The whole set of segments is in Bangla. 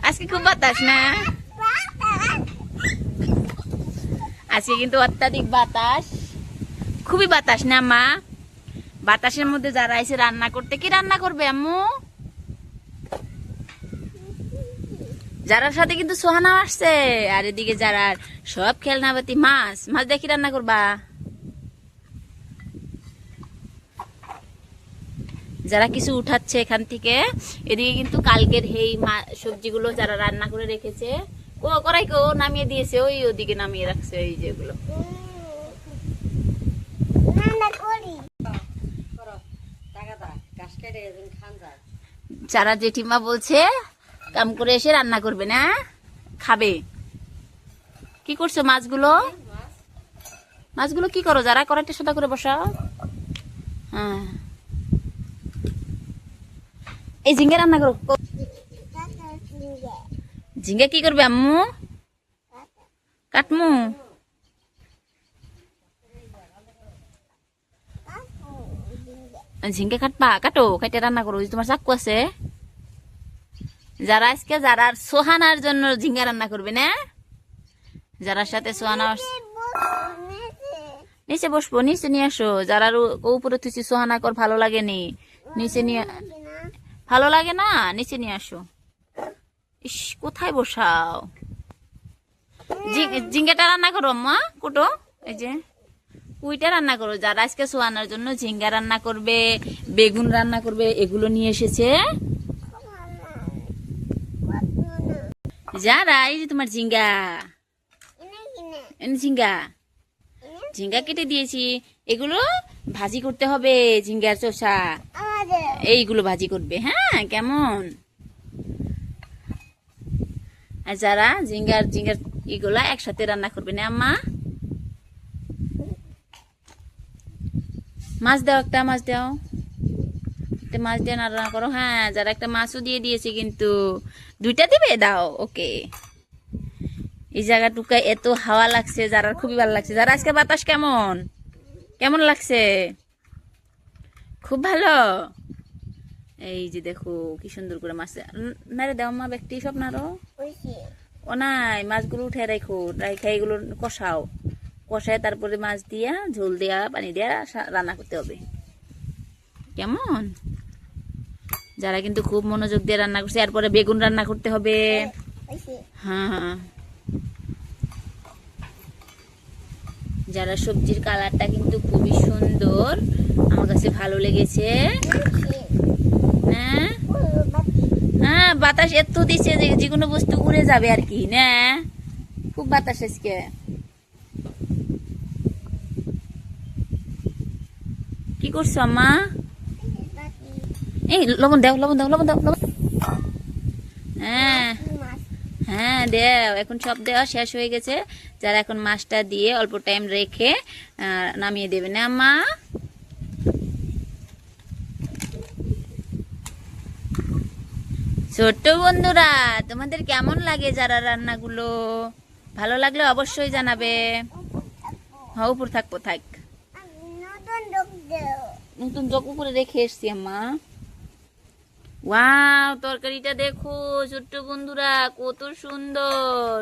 আজকে খুব বাতাস না, আজকে কিন্তু অত্যাধিক বাতাস, খুবই বাতাস না মা। বাতাসের মধ্যে যারা এসে রান্না করতে, কি রান্না করবে আম্মু? যারার সাথে কিন্তু সোহানা আসছে, আর এদিকে যারা সব খেলনাবাতি, মাছ মাছ দেখি রান্না করবা। যারা কিছু উঠাচ্ছে এখান থেকে, এদিকে কিন্তু কালকের এই সবজিগুলো যারা রান্না করে রেখেছে, ও করাই কেউ নামিয়ে দিয়েছে, ওই ওদিকে নামিয়ে রাখছে এই যেগুলো। যারা জেঠিমা বলছে কাম করে এসে রান্না করবে না, খাবে। কি করছো মাছগুলো? মাছগুলো কি করো? যারা কড়াইটা সোদা করে বসাও। হ্যাঁ, এই ঝিঙ্গা রান্না করো। ঝিঙ্গা কি করবে আম্মু? কাটমু। ঝিঙ্গা কাটবা? কাটো, কাটে রান্না করো। তোমার চাকু আছে? যারা আজকে যারা সোহানার জন্য ঝিঙ্গা রান্না করবে না, যারার সাথে সোহানা নিচে বসবো, নিচে নিয়ে আসো। যারা উপরে তুই সোহানা কর ভালো লাগেনি, নিচে নিয়ে ভালো লাগে না, নিচে নিয়ে আসো। ইস, কোথায় বসাও? ঝিঙ্গাটা রান্না করো মা, কুটো। এই যে কুইটা রান্না করো। যারা আজকে সোহানার জন্য ঝিঙ্গা রান্না করবে, বেগুন রান্না করবে, এগুলো নিয়ে এসেছে। যারা এই যে তোমার ঝিঙ্গা, ঝিঙ্গা ঝিঙ্গা কেটে দিয়েছি, এগুলো ভাজি করতে হবে। ঝিঙ্গার চোষা এইগুলো ভাজি করবে। হ্যাঁ, কেমন? আর যারা ঝিঙ্গার এগুলা একসাথে রান্না করবে না আম্মা। মাছ দাও, একটা মাছ দাও, একটা মাছ দিয়ে রান্না করো। হ্যাঁ, যারা একটা মাছও দিয়ে দিয়েছে, কিন্তু দুইটা দিবে, দাও। ওকে। এই জায়গাটুকা এত হাওয়া লাগছে, যারা খুবই ভালো লাগছে। যারা আজকে বাতাস কেমন কেমন লাগছে? খুব ভালো। এই যে দেখো কি সুন্দর করে মাছ নারে দাও মা, ব্যক্তি সব নারো। ও নাই, মাছগুলো উঠে রাখো, রাখা এগুলো কষাও, কষায় তারপরে মাছ দিয়া ঝোল দিয়া পানি দিয়া রান্না করতে হবে। কেমন? যারা কিন্তু খুব মনোযোগ দিয়ে রান্না করছে। এরপরে বেগুন রান্না করতে হবে। হ্যাঁ, যারা সবজির কালারটা কিন্তু খুবই সুন্দর, আমার কাছে ভালো লেগেছে। হ্যাঁ হ্যাঁ, বাতাস এত দিচ্ছে যে যেকোনো বস্তু উড়ে যাবে আর কি না। খুব বাতাস আজকে। কি করছো আম্মা? এই লবণ দাও, লবণ দাও, লবণ দাও, লবণ। হ্যাঁ হ্যাঁ, দেও। এখন সব দেওয়া শেষ হয়ে গেছে। যারা এখন মাছটা দিয়ে অল্প টাইম রেখে নামিয়ে দেবে না আম্মা। ছোট্ট বন্ধুরা, তোমাদের কেমন লাগে যারা রান্নাগুলো? ভালো লাগলে অবশ্যই জানাবে। হ্যাঁ, উপর থাকবো, থাক। নতুন জগ উপরে রেখে এসছি আম্মা। ওয়াও, তরকারিটা দেখো ছোট্ট বন্ধুরা, কত সুন্দর।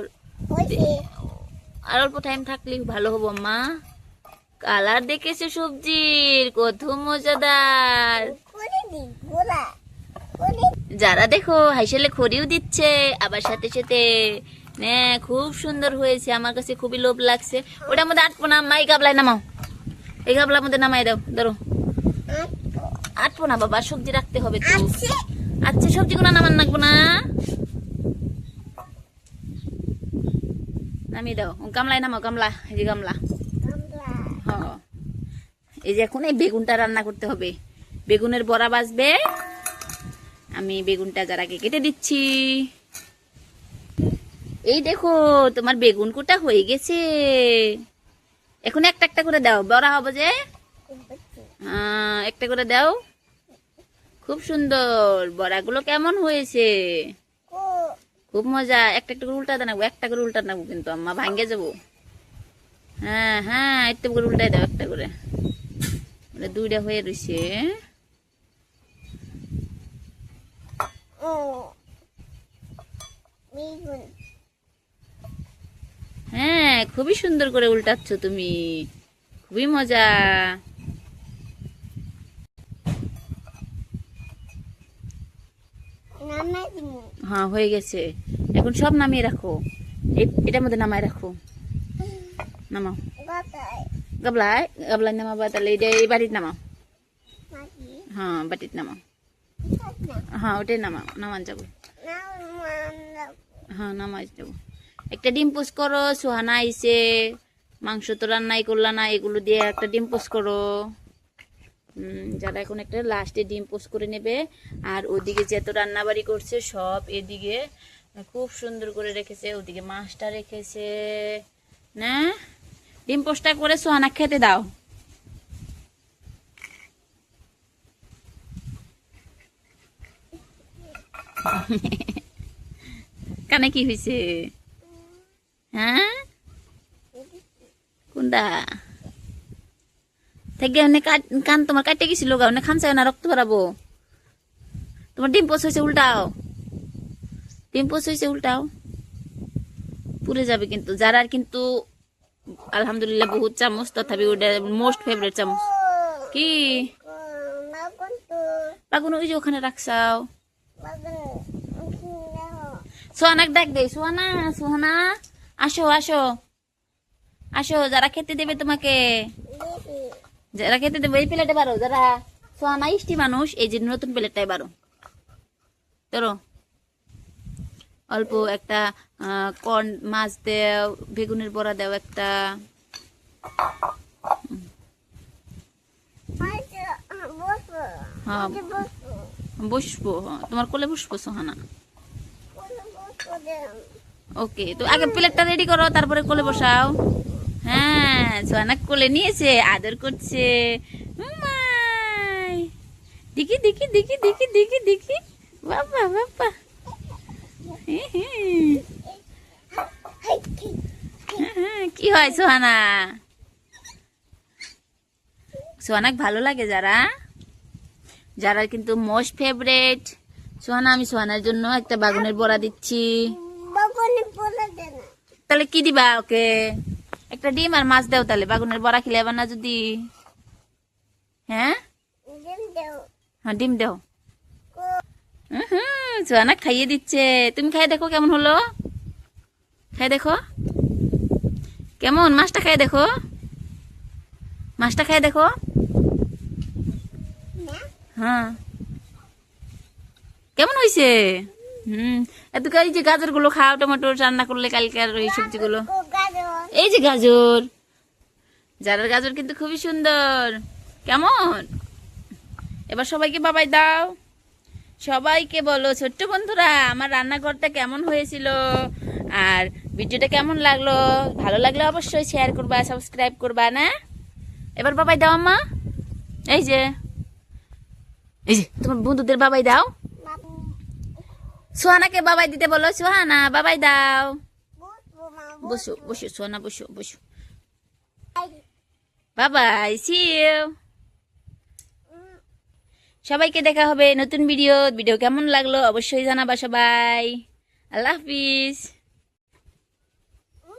আর অল্প টাইম থাকলে ভালো হবো আম্মা। কালার দেখেছে সবজির, কত মজাদার। যারা দেখো হাইসেলে খড়িও দিচ্ছে, আবার সাথে সাথে খুব সুন্দর হয়েছে। আমার কাছে খুবই লোভ লাগছে। ওটার মধ্যে আটপো না আম্মা, এই গাবলায় নামাও, এই গাবলার মধ্যে নামাই দাও। ধরো, আটপো না বাবা, সবজি রাখতে হবে তো। আচ্ছা, সবজিগুলো নামান রাখবো না, নামিয়ে দাও। গামলায় নামাও, গামলা, এই যে গামলা। হ্যাঁ, এই যে এখন এই বেগুনটা রান্না করতে হবে। বেগুনের বড়া বাজবে। আমি বেগুনটা যারাকে কেটে দিচ্ছি। এই দেখো তোমার বেগুন কোটা হয়ে গেছে। এখন একটা একটা করে দাও, বড়া হবে যে। একটা করে দাও। খুব সুন্দর। বড়াগুলো কেমন হয়েছে? খুব মজা। একটা একটা করে উল্টা দেবো, একটা করে উল্টা নেবো, কিন্তু আম্মা ভাঙ্গে যাবো। হ্যাঁ হ্যাঁ, একটা করে উল্টাই দাও, একটা করে। ওটা দুইটা হয়ে রয়েছে। হ্যাঁ, খুবই সুন্দর করে উল্টাচ্ছ তুমি, খুবই মজা। হ্যাঁ, হয়ে গেছে। এখন সব নামিয়ে রাখো, এটার মধ্যে নামায় রাখো। নামাও গাবলায়, গাবলায় নামাবা, তাহলে এটা এই বাটির নামাও। হ্যাঁ, বাটির নামাও। হ্যাঁ, ওটাই নামাও, নামান যাবো। হ্যাঁ, নামাই যাবো। একটা ডিম পোস্ট করো, সুহানা আইছে, মাংস তো রান্নাই করলা না, এগুলো দিয়ে একটা ডিম পোস্ট করো। যারা এখন একটা লাস্টে ডিম পোস্ট করে নেবে। আর ওদিকে যত রান্না বাড়ি করছে সব এদিকে খুব সুন্দর করে রেখেছে, ওদিকে মাছটা রেখেছে না। ডিম পোস্টটা করে সোহানা খেতে দাও। কানে কি হয়েছে? হ্যাঁ, কোনটা থেকে কান তোমার কাটতে গেছিল গা, খানছে না, রক্ত বাড়াবো। তোমার ডিম পোস্ট হয়েছে, উল্টাও। ডিম পোস্ট হয়েছে, উল্টাও, পুড়ে যাবে কিন্তু। যারা কিন্তু আলহামদুলিল্লাহ বহুত চামচ, তথাপি ওটা মোস্ট ফেভারিট চামচ। কি বাগুন ওই যে ওখানে রাখছাও। সোহানাক ডাক দে, সোহানা, সোহানা আসো আসো আসো, যারা খেতে দেবে তোমাকে, যারা খেতে দেবে এই প্লেটে বারো। যারা সোহানা ইষ্টি মানুষ, এই যে নতুন প্লেটটাই বারো ধরো। অল্প একটা কর্ন মাছ দেও, বেগুনের বড়া দেও একটা। হ্যাঁ, বসবো, তোমার কোলে বসবো সোহানা। ওকে, তো আগে প্লেটটা রেডি করো, তারপরে কোলে বসাও। হ্যাঁ, সোহানা কোলে নিয়েছে, আদর করছে। দেখি দেখি দেখি দেখি দেখি দেখি, বাবা বাবা। কি হয় সোহানা? সোহানাক ভালো লাগে যারা, যারা কিন্তু মোস্ট ফেভারিট সোহানা। আমি সোহানার জন্য একটা বাগুনের বড়া দিচ্ছি। তাহলে কি দিবা ওকে? একটা ডিম আর মাছ দাও, তাহলে বাগুনের বড়া খেলে আবার না যদি। হ্যাঁ হ্যাঁ, ডিম দাও। সোহানা খাইয়ে দিচ্ছে, তুমি খাই দেখো কেমন হলো। খাই দেখো কেমন, মাছটা খাই দেখো, মাছটা খাই দেখো। হ্যাঁ, কেমন হয়েছে? এত এই যে গাজর গুলো খাও, টমেটো রান্না করলে কালকার ওই সবজিগুলো। এই যে গাজর, যারার গাজর কিন্তু খুবই সুন্দর। কেমন? এবার সবাইকে বাবাই দাও, সবাইকে বলো ছোট্ট বন্ধুরা আমার রান্নাঘরটা কেমন হয়েছিল, আর ভিডিওটা কেমন লাগলো। ভালো লাগলে অবশ্যই শেয়ার করবা, সাবস্ক্রাইব করবা না। এবার বাবাই দাও আম্মা। এই যে, এই যে তোমার বন্ধুদের বাবাই দাও। সোহানাকে বাবাই দিতে বলো, সোহানা বাবাই দাও। বসো বসো সোহানা, বসো বসো। বাবাই, সি ইউ। সবাইকে দেখা হবে নতুন ভিডিও। ভিডিও কেমন লাগলো অবশ্যই জানাবা সবাই। আল্লাহ হাফিজ।